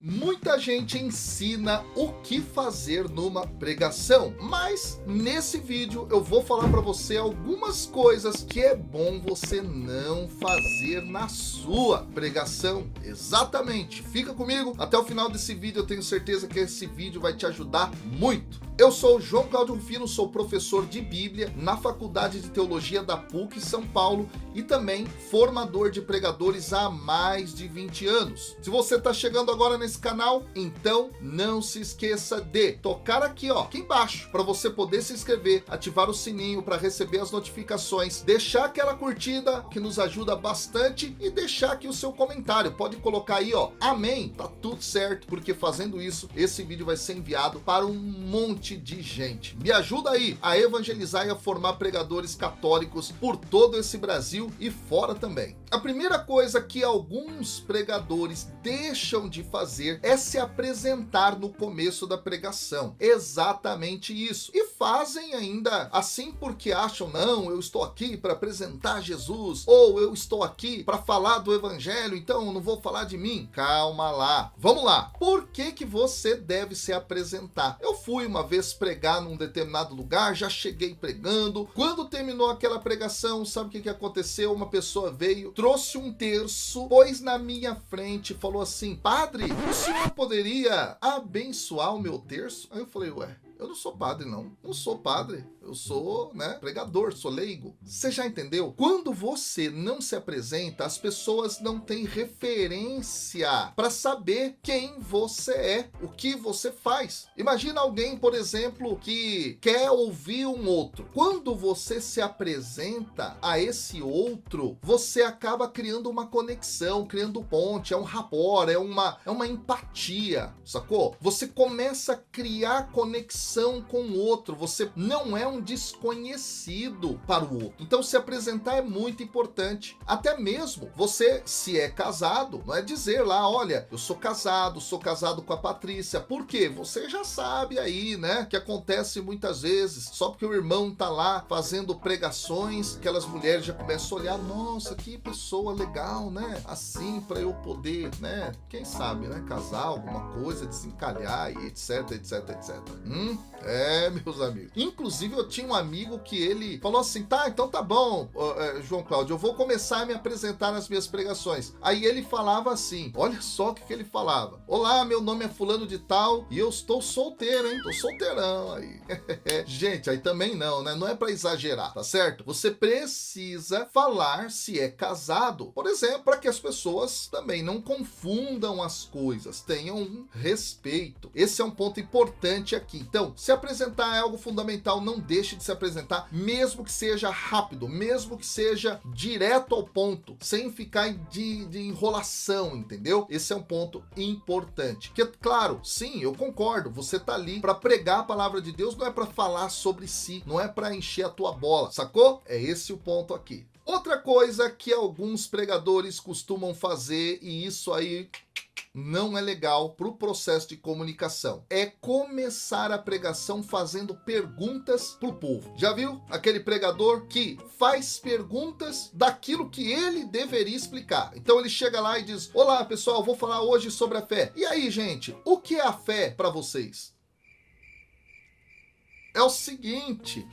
Muita gente ensina o que fazer numa pregação, mas nesse vídeo eu vou falar para você algumas coisas que é bom você não fazer na sua pregação. Exatamente, fica comigo até o final desse vídeo, eu tenho certeza que esse vídeo vai te ajudar muito. Eu sou o João Cláudio Rufino, sou professor de Bíblia na Faculdade de Teologia da PUC São Paulo e também formador de pregadores há mais de 20 anos. Se você está chegando agora nesse canal, então não se esqueça de tocar aqui embaixo, para você poder se inscrever, ativar o sininho para receber as notificações, deixar aquela curtida que nos ajuda bastante e deixar aqui o seu comentário. Pode colocar aí, amém, tá tudo certo, porque fazendo isso, esse vídeo vai ser enviado para um monte de gente. Me ajuda aí a evangelizar e a formar pregadores católicos por todo esse Brasil e fora também. A primeira coisa que alguns pregadores deixam de fazer é se apresentar no começo da pregação. Exatamente isso. E fazem ainda assim porque acham, não, eu estou aqui para apresentar Jesus, ou eu estou aqui para falar do evangelho, então eu não vou falar de mim. Calma lá. Vamos lá. Por que você deve se apresentar? Eu fui uma vez pregar num determinado lugar, já cheguei pregando. Quando terminou aquela pregação, sabe o que aconteceu? Uma pessoa veio, trouxe um terço, pôs na minha frente e falou assim: padre, o senhor poderia abençoar o meu terço? Aí eu falei, ué, eu não sou padre, não sou padre, eu sou, pregador, sou leigo. Você já entendeu? Quando você não se apresenta, as pessoas não têm referência para saber quem você é, o que você faz. Imagina alguém, por exemplo, que quer ouvir um outro. Quando você se apresenta a esse outro, você acaba criando uma conexão, criando ponte, é um rapport, é uma empatia, sacou? Você começa a criar conexão com o outro, você não é um desconhecido para o outro. Então se apresentar é muito importante. Até mesmo você, se é casado, não é dizer lá, olha, eu sou casado com a Patrícia. Por quê? Você já sabe aí, que acontece muitas vezes, só porque o irmão tá lá fazendo pregações, aquelas mulheres já começam a olhar, nossa, que pessoa legal, assim, para eu poder, quem sabe, casar, alguma coisa, desencalhar e etc, etc, etc. Meus amigos. Inclusive, eu tinha um amigo que ele falou assim, tá, então tá bom, João Cláudio, eu vou começar a me apresentar nas minhas pregações. Aí ele falava assim, olha só o que ele falava. Olá, meu nome é fulano de tal e eu estou solteiro, hein? Tô solteirão aí. Gente, aí também não é pra exagerar, tá certo? Você precisa falar se é casado, por exemplo, para que as pessoas também não confundam as coisas, tenham um respeito. Esse é um ponto importante aqui. Então, se apresentar é algo fundamental, não deixe de se apresentar, mesmo que seja rápido, mesmo que seja direto ao ponto, sem ficar de enrolação, entendeu? Esse é um ponto importante. Que, claro, sim, eu concordo, você tá ali para pregar a palavra de Deus, não é para falar sobre si, não é para encher a tua bola, sacou? É esse o ponto aqui. Outra coisa que alguns pregadores costumam fazer, e isso aí não é legal para o processo de comunicação, é começar a pregação fazendo perguntas para o povo. Já viu? Aquele pregador que faz perguntas daquilo que ele deveria explicar. Então ele chega lá e diz, olá pessoal, vou falar hoje sobre a fé. E aí, gente, o que é a fé para vocês? É o seguinte,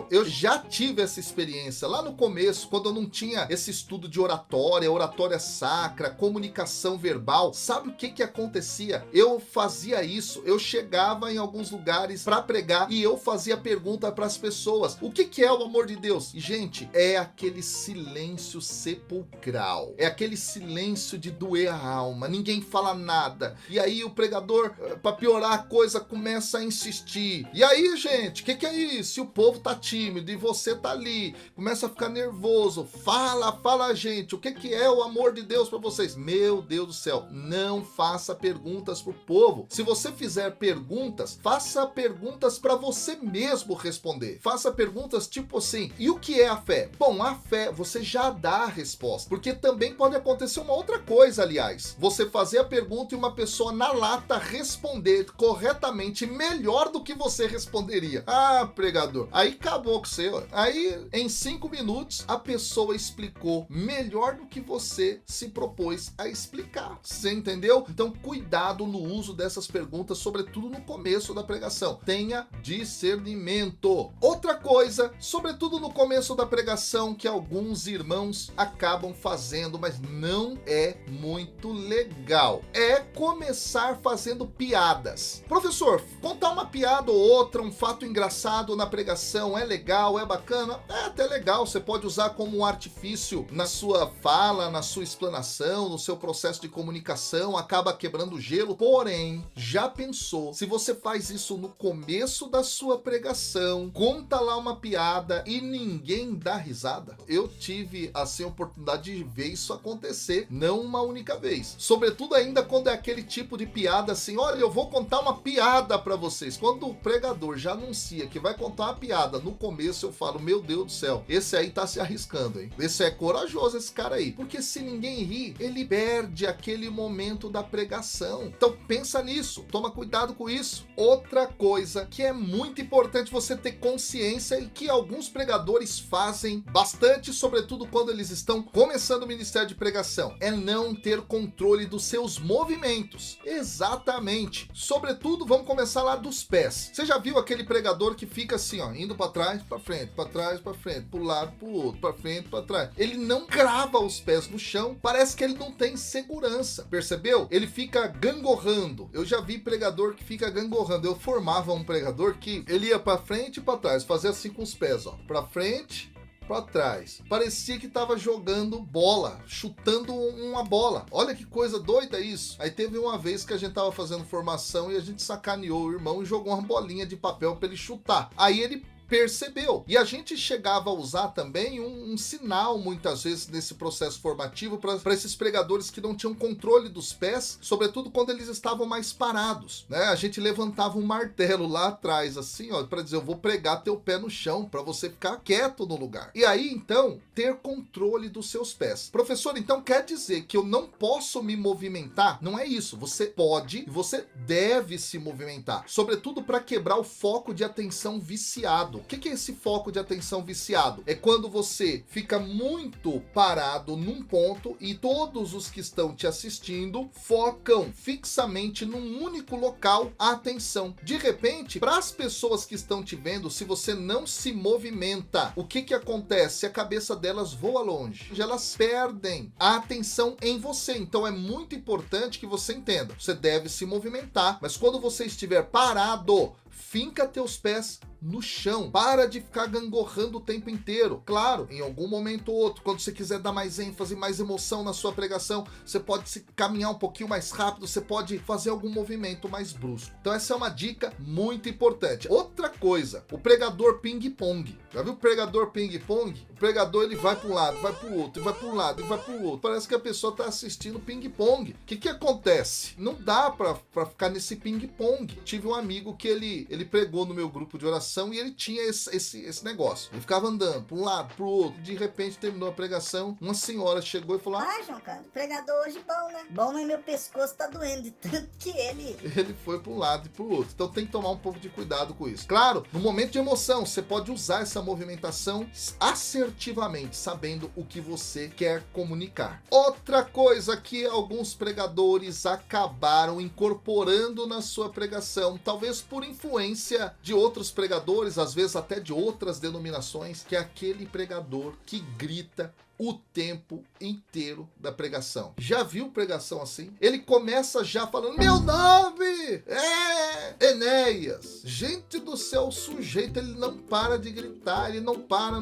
eu já tive essa experiência lá no começo, quando eu não tinha esse estudo de oratória sacra, comunicação verbal. Sabe o que acontecia? Eu fazia isso, eu chegava em alguns lugares para pregar e eu fazia pergunta para as pessoas. O que é o amor de Deus? E, gente, é aquele silêncio sepulcral, é aquele silêncio de doer a alma, ninguém fala nada. E aí o pregador, para piorar a coisa, começa a insistir. E aí, gente, o que é isso? Se o povo tá tímido e você tá ali, começa a ficar nervoso, fala, gente, o que é o amor de Deus para vocês? Meu Deus do céu, não faça perguntas pro povo. Se você fizer perguntas, faça perguntas para você mesmo responder. Faça perguntas tipo assim, e o que é a fé? Bom, a fé, você já dá a resposta, porque também pode acontecer uma outra coisa, aliás, você fazer a pergunta e uma pessoa na lata responder corretamente melhor do que você responderia. dia. Ah, pregador. Aí acabou com você, ó. Aí, em 5 minutos, a pessoa explicou melhor do que você se propôs a explicar. Você entendeu? Então, cuidado no uso dessas perguntas, sobretudo no começo da pregação. Tenha discernimento. Outra coisa, sobretudo no começo da pregação, que alguns irmãos acabam fazendo, mas não é muito legal, é começar fazendo piadas. Professor, contar uma piada ou outra, um fato engraçado na pregação é legal, é bacana? É até legal, você pode usar como um artifício na sua fala, na sua explanação, no seu processo de comunicação, acaba quebrando o gelo. Porém, já pensou, se você faz isso no começo da sua pregação, conta lá uma piada e ninguém dá risada? Eu tive, assim, a oportunidade de ver isso acontecer, não uma única vez. Sobretudo ainda quando é aquele tipo de piada assim, olha, eu vou contar uma piada pra vocês. Quando o pregador já anuncia que vai contar uma piada no começo, eu falo, meu Deus do céu, esse aí tá se arriscando, hein? Esse é corajoso, esse cara aí. Porque se ninguém ri, ele perde aquele momento da pregação. Então pensa nisso, toma cuidado com isso. Outra coisa que é muito importante você ter consciência e que alguns pregadores fazem bastante, sobretudo quando eles estão começando o ministério de pregação, é não ter controle dos seus movimentos. Exatamente. Sobretudo, vamos começar lá dos pés. Você já viu aquele pregador que fica assim, ó, indo para trás, para frente, para trás, para frente, pro lado, pro outro, para frente, para trás. Ele não crava os pés no chão, parece que ele não tem segurança. Percebeu? Ele fica gangorrando. Eu já vi pregador que fica gangorrando. Eu formava um pregador que ele ia para frente e para trás, fazia assim com os pés, ó, para frente, para trás. Parecia que tava jogando bola, chutando uma bola. Olha que coisa doida isso. Aí teve uma vez que a gente tava fazendo formação e a gente sacaneou o irmão e jogou uma bolinha de papel para ele chutar. Aí ele percebeu. E a gente chegava a usar também um sinal, muitas vezes, nesse processo formativo para esses pregadores que não tinham controle dos pés, sobretudo quando eles estavam mais parados, né? A gente levantava um martelo lá atrás, assim, ó, para dizer, eu vou pregar teu pé no chão, para você ficar quieto no lugar. E aí, então, ter controle dos seus pés. Professor, então quer dizer que eu não posso me movimentar? Não é isso. Você pode e você deve se movimentar, sobretudo para quebrar o foco de atenção viciado. O que é esse foco de atenção viciado? É quando você fica muito parado num ponto e todos os que estão te assistindo focam fixamente num único local a atenção. De repente, para as pessoas que estão te vendo, se você não se movimenta, o que acontece? A cabeça delas voa longe. Elas perdem a atenção em você. Então é muito importante que você entenda. Você deve se movimentar, mas quando você estiver parado, finca teus pés no chão. Para de ficar gangorrando o tempo inteiro. Claro, em algum momento ou outro, quando você quiser dar mais ênfase, mais emoção na sua pregação, você pode se caminhar um pouquinho mais rápido, você pode fazer algum movimento mais brusco. Então essa é uma dica muito importante. Outra coisa, o pregador ping-pong. Já viu o pregador ping-pong? O pregador, ele vai para um lado, vai para o outro, vai para um lado e vai para o outro. Parece que a pessoa está assistindo ping-pong. O que acontece? Não dá para ficar nesse ping-pong. Tive um amigo que ele pregou no meu grupo de oração e ele tinha esse negócio. Ele ficava andando para um lado, para o outro. De repente, terminou a pregação, uma senhora chegou e falou: Ah, João Carlos, pregador hoje bom, né? Bom, mas meu pescoço tá doendo de tanto que ele foi para um lado e para o outro. Então tem que tomar um pouco de cuidado com isso. Claro, no momento de emoção, você pode usar essa movimentação assertivamente, sabendo o que você quer comunicar. Outra coisa que alguns pregadores acabaram incorporando na sua pregação, talvez por influência de outros pregadores, às vezes até de outras denominações, que é aquele pregador que grita o tempo inteiro da pregação. Já viu pregação assim? Ele começa já falando: meu nome é Enéas. Gente do céu, o sujeito, ele não para de gritar, ele não para.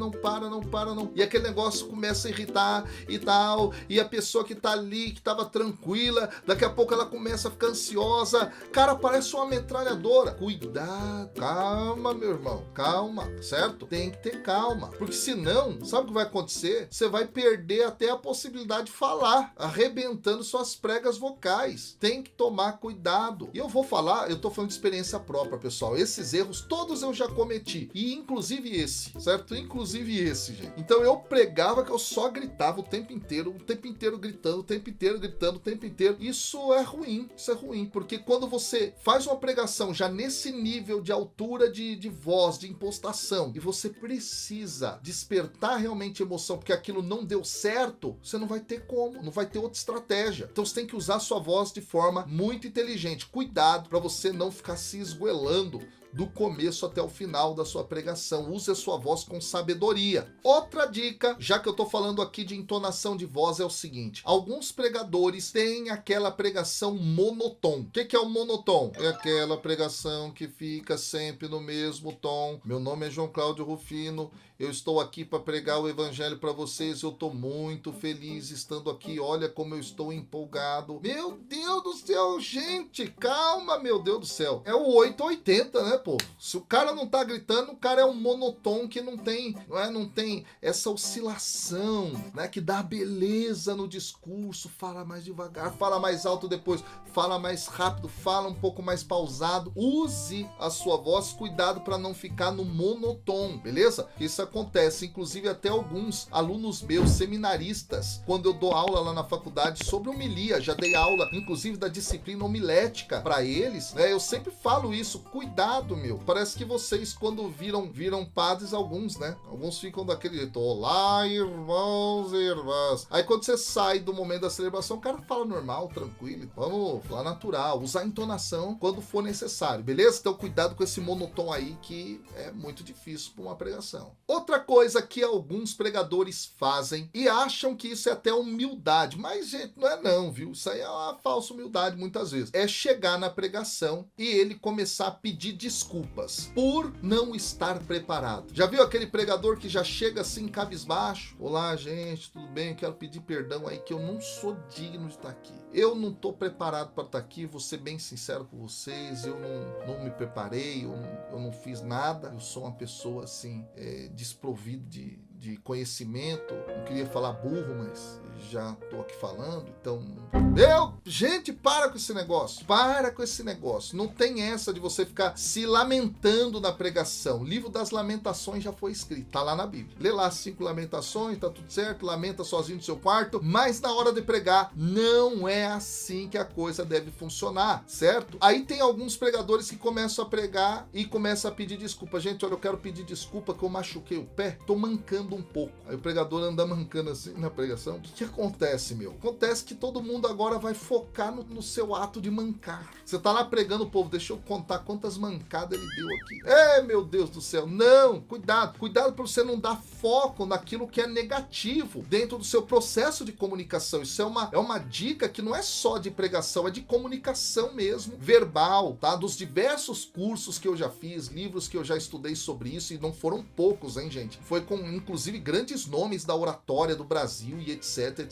E aquele negócio começa a irritar e tal, e a pessoa que tá ali, que tava tranquila, daqui a pouco ela começa a ficar ansiosa. Cara, parece uma metralhadora. Cuidado, calma, meu irmão, calma, certo? Tem que ter calma, porque senão, sabe o que vai acontecer? Você vai perder até a possibilidade de falar, arrebentando suas pregas vocais. Tem que tomar cuidado. E eu vou falar, eu tô falando de experiência própria, pessoal. pessoal, esses erros todos eu já cometi, e inclusive esse, certo? Inclusive esse, gente. Então eu pregava que eu só gritava o tempo inteiro gritando, o tempo inteiro. Isso é ruim, porque quando você faz uma pregação já nesse nível de altura de voz, de impostação, e você precisa despertar realmente emoção, porque aquilo não deu certo, você não vai ter como, não vai ter outra estratégia. Então você tem que usar a sua voz de forma muito inteligente. Cuidado para você não ficar se esgoelando do começo até o final da sua pregação. Use a sua voz com sabedoria. Outra dica, já que eu tô falando aqui de entonação de voz, é o seguinte: alguns pregadores têm aquela pregação monotom. O que é o monotom? É aquela pregação que fica sempre no mesmo tom. Meu nome é João Cláudio Rufino, eu estou aqui para pregar o evangelho para vocês, eu tô muito feliz estando aqui, olha como eu estou empolgado. Meu Deus do céu, gente, calma, meu Deus do céu. É o 880, né, pô? Se o cara não tá gritando, o cara é um monotom que não tem essa oscilação, né, que dá beleza no discurso. Fala mais devagar, fala mais alto depois, fala mais rápido, fala um pouco mais pausado. Use a sua voz, cuidado para não ficar no monotom, beleza? Isso acontece, inclusive até alguns alunos meus, seminaristas, quando eu dou aula lá na faculdade sobre homilia, já dei aula, inclusive da disciplina homilética para eles, né? Eu sempre falo isso, cuidado, meu. Parece que vocês, quando viram padres, alguns, né? Alguns ficam daquele jeito, olá, irmãos e irmãs. Aí quando você sai do momento da celebração, o cara fala normal, tranquilo, vamos falar natural, usar entonação quando for necessário, beleza? Então cuidado com esse monotom aí, que é muito difícil para uma pregação. Outra coisa que alguns pregadores fazem e acham que isso é até humildade, mas, gente, não é não, viu? Isso aí é uma falsa humildade muitas vezes. É chegar na pregação e ele começar a pedir desculpas por não estar preparado. Já viu aquele pregador que já chega assim, cabisbaixo? Olá, gente, tudo bem? Eu quero pedir perdão aí que eu não sou digno de estar aqui. Eu não estou preparado para estar aqui, vou ser bem sincero com vocês, eu não me preparei, eu não fiz nada, eu sou uma pessoa assim, desprovido de conhecimento. Não queria falar burro, mas já tô aqui falando. Então, gente, para com esse negócio. Não tem essa de você ficar se lamentando na pregação. O livro das lamentações já foi escrito, tá lá na Bíblia. Lê lá as 5 lamentações, tá tudo certo, lamenta sozinho no seu quarto, mas na hora de pregar não é assim que a coisa deve funcionar, certo? Aí tem alguns pregadores que começam a pregar e começam a pedir desculpa. Gente, olha, eu quero pedir desculpa que eu machuquei o pé, tô mancando um pouco. Aí o pregador anda mancando assim na pregação. O que acontece, meu? Acontece que todo mundo agora vai focar no seu ato de mancar. Você tá lá pregando o povo, deixa eu contar quantas mancadas ele deu aqui. Meu Deus do céu. Não, cuidado para você não dar foco naquilo que é negativo dentro do seu processo de comunicação. Isso é uma dica que não é só de pregação, é de comunicação mesmo, verbal, tá? Dos diversos cursos que eu já fiz, livros que eu já estudei sobre isso, e não foram poucos, hein, gente? Foi com, inclusive, grandes nomes da oratória do Brasil e etc,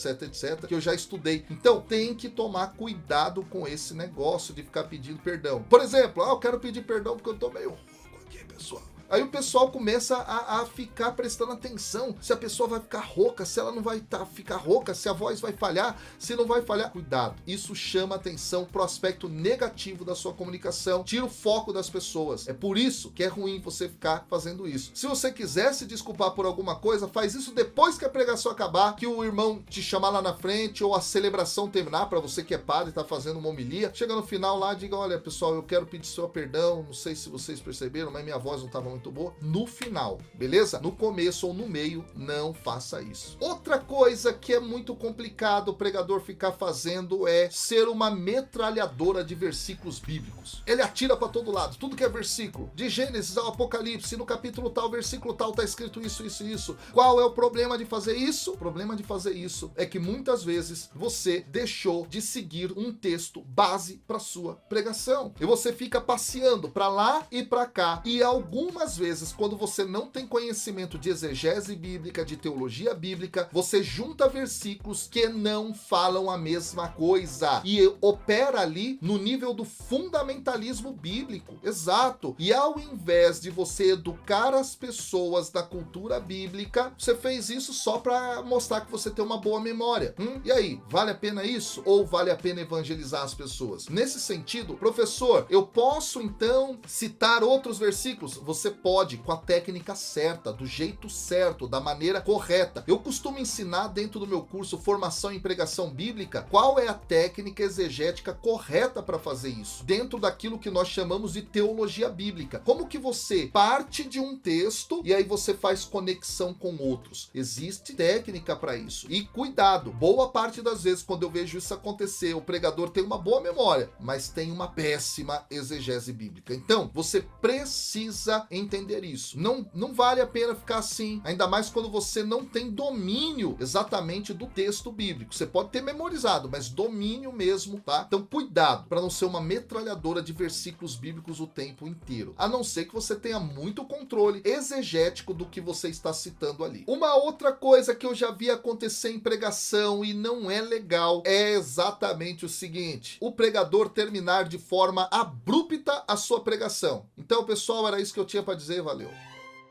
que eu já estudei. Então, tem que tomar cuidado com esse negócio de ficar pedindo perdão. Por exemplo, eu quero pedir perdão porque eu tô meio rouco aqui, pessoal. Aí o pessoal começa a ficar prestando atenção se a pessoa vai ficar rouca, se ela não vai ficar rouca, se a voz vai falhar, se não vai falhar. Cuidado, isso chama atenção pro aspecto negativo da sua comunicação, tira o foco das pessoas. É por isso que é ruim você ficar fazendo isso. Se você quiser se desculpar por alguma coisa, faz isso depois que a pregação acabar, que o irmão te chamar lá na frente ou a celebração terminar, para você que é padre e tá fazendo uma homilia. Chega no final lá, diga, olha pessoal, eu quero pedir seu perdão, não sei se vocês perceberam, mas minha voz não estava muito boa. No final, beleza? No começo ou no meio, não faça isso. Outra coisa que é muito complicado o pregador ficar fazendo é ser uma metralhadora de versículos bíblicos. Ele atira para todo lado, tudo que é versículo. De Gênesis ao Apocalipse, no capítulo tal, versículo tal, tá escrito isso, isso e isso. Qual é o problema de fazer isso? O problema de fazer isso é que muitas vezes você deixou de seguir um texto base para sua pregação. E você fica passeando para lá e para cá. E algumas algumas vezes, quando você não tem conhecimento de exegese bíblica, de teologia bíblica, você junta versículos que não falam a mesma coisa e opera ali no nível do fundamentalismo bíblico. Exato. E ao invés de você educar as pessoas da cultura bíblica, você fez isso só para mostrar que você tem uma boa memória. E aí, vale a pena isso? Ou vale a pena evangelizar as pessoas? Nesse sentido, professor, eu posso então citar outros versículos? Você pode, com a técnica certa, do jeito certo, da maneira correta. Eu costumo ensinar dentro do meu curso Formação em Pregação Bíblica qual é a técnica exegética correta para fazer isso, dentro daquilo que nós chamamos de teologia bíblica. Como que você parte de um texto e aí você faz conexão com outros? Existe técnica para isso. E cuidado, boa parte das vezes quando eu vejo isso acontecer, o pregador tem uma boa memória, mas tem uma péssima exegese bíblica. Então, você precisa entender isso. Não vale a pena ficar assim, ainda mais quando você não tem domínio exatamente do texto bíblico. Você pode ter memorizado, mas domínio mesmo, tá? Então, cuidado para não ser uma metralhadora de versículos bíblicos o tempo inteiro. A não ser que você tenha muito controle exegético do que você está citando ali. Uma outra coisa que eu já vi acontecer em pregação e não é legal é exatamente o seguinte: o pregador terminar de forma abrupta a sua pregação. Então, pessoal, era isso que eu tinha para dizer. Valeu.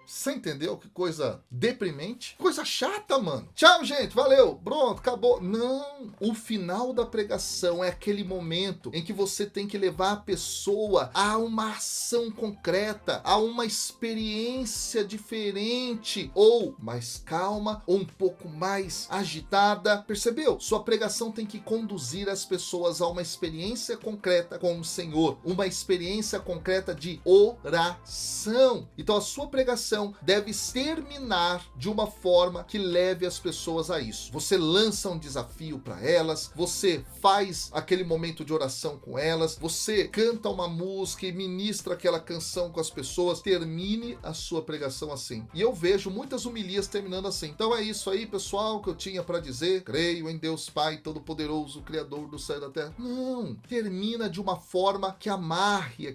Você entendeu? Que coisa deprimente. Coisa chata, mano. Tchau, gente. Valeu. Pronto, acabou. Não. O final da pregação é aquele momento em que você tem que levar a pessoa a uma ação concreta, a uma experiência diferente, ou mais calma, ou um pouco mais agitada. Percebeu? Sua pregação tem que conduzir as pessoas a uma experiência concreta com o Senhor, uma experiência concreta de oração. Então, a sua pregação deve terminar de uma forma que leve as pessoas a isso. Você lança um desafio para elas, você faz aquele momento de oração com elas, você canta uma música e ministra aquela canção com as pessoas. Termine a sua pregação assim. E eu vejo muitas homilias terminando assim. Então é isso aí, pessoal, que eu tinha para dizer. Creio em Deus Pai Todo-Poderoso, Criador do céu e da terra. Não, termina de uma forma que amarre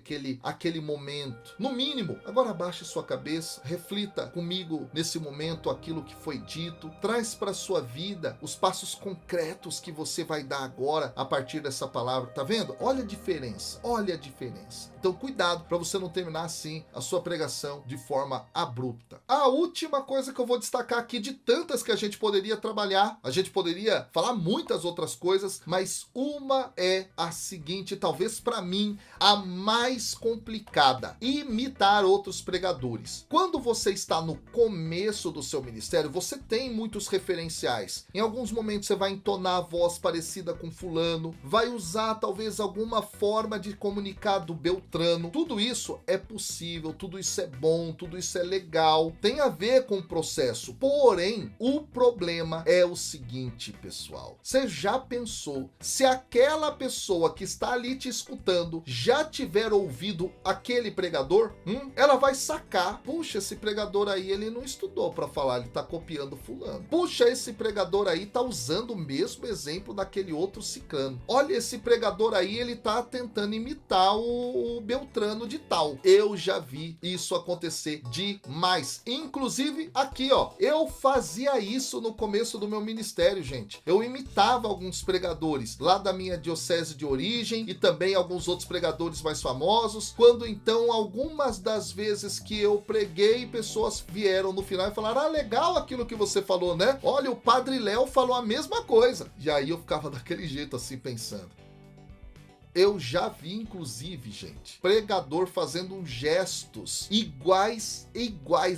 aquele momento. No mínimo, agora abaixe sua cabeça, reflita comigo nesse momento aquilo que foi dito, traz para sua vida os passos concretos que você vai dar agora a partir dessa palavra. Tá vendo? Olha a diferença, olha a diferença. Então cuidado para você não terminar assim a sua pregação de forma abrupta. A última coisa que eu vou destacar aqui, de tantas que a gente poderia trabalhar, a gente poderia falar muitas outras coisas, mas uma é a seguinte, talvez para mim a mais complicada: imitar outros pregadores. Quando você está no começo do seu ministério, você tem muitos referenciais. Em alguns momentos você vai entonar a voz parecida com fulano, vai usar talvez alguma forma de comunicar do Beltrano. Tudo isso é possível, tudo isso é bom, tudo isso é legal, tem a ver com o processo. Porém, o problema é o seguinte, pessoal: você já pensou se aquela pessoa que está ali te escutando já tiver ouvido aquele pregador? Ela vai sacar: puxa, esse pregador aí, ele não estudou para falar, ele tá copiando fulano. Puxa, esse pregador aí tá usando o mesmo exemplo daquele outro ciclano. Olha, esse pregador aí, ele tá tentando imitar o Beltrano de tal. Eu já vi isso acontecer demais. Inclusive aqui, ó, eu fazia isso no começo do meu ministério, gente. Eu imitava alguns pregadores lá da minha diocese de origem e também alguns outros pregadores mais famosos, quando então algumas das vezes que eu preguei, pessoas vieram no final e falaram: ah, legal aquilo que você falou, né? Olha, o Padre Léo falou a mesma coisa. E aí eu ficava daquele jeito assim, pensando. Eu já vi, inclusive, gente, pregador fazendo gestos iguais,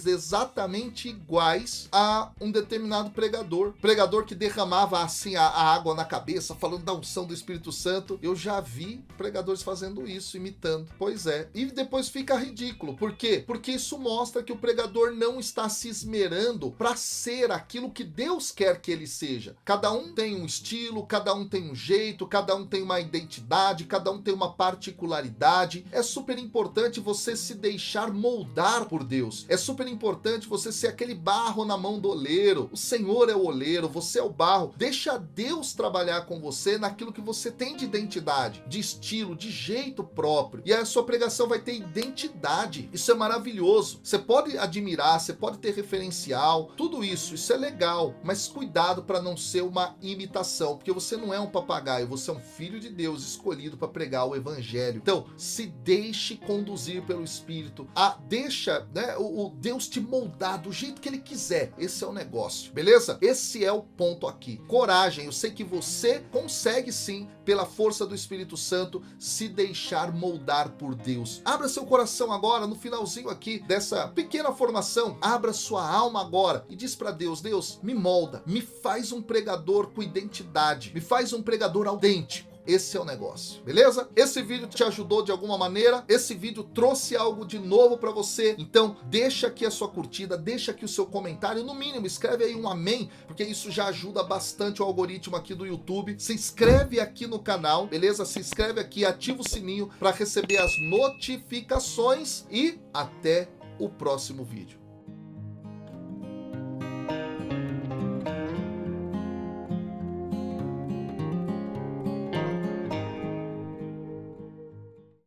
exatamente iguais a um determinado pregador. Pregador que derramava assim a água na cabeça, falando da unção do Espírito Santo. Eu já vi pregadores fazendo isso, imitando. Pois é. E depois fica ridículo. Por quê? Porque isso mostra que o pregador não está se esmerando para ser aquilo que Deus quer que ele seja. Cada um tem um estilo, cada um tem um jeito, cada um tem uma identidade, identidade, cada um tem uma particularidade. É super importante você se deixar moldar por Deus. É super importante você ser aquele barro na mão do oleiro. O Senhor é o oleiro, você é o barro. Deixa Deus trabalhar com você naquilo que você tem de identidade, de estilo, de jeito próprio. E aí a sua pregação vai ter identidade. Isso é maravilhoso. Você pode admirar, você pode ter referencial, tudo isso é legal, mas cuidado para não ser uma imitação, porque você não é um papagaio, você é um filho de Deus escolhido para pregar o evangelho. Então, se deixe conduzir pelo Espírito, deixa, né, o Deus te moldar do jeito que ele quiser. Esse é o negócio, beleza? Esse é o ponto aqui. Coragem, eu sei que você consegue sim, pela força do Espírito Santo, se deixar moldar por Deus. Abra seu coração agora, no finalzinho aqui dessa pequena formação, abra sua alma agora e diz para Deus: Deus, me molda, me faz um pregador com identidade, me faz um pregador autêntico. Esse é o negócio, beleza? Esse vídeo te ajudou de alguma maneira? Esse vídeo trouxe algo de novo para você? Então deixa aqui a sua curtida, deixa aqui o seu comentário, no mínimo escreve aí um amém, porque isso já ajuda bastante o algoritmo aqui do YouTube. Se inscreve aqui no canal, beleza? Se inscreve aqui, ativa o sininho para receber as notificações e até o próximo vídeo.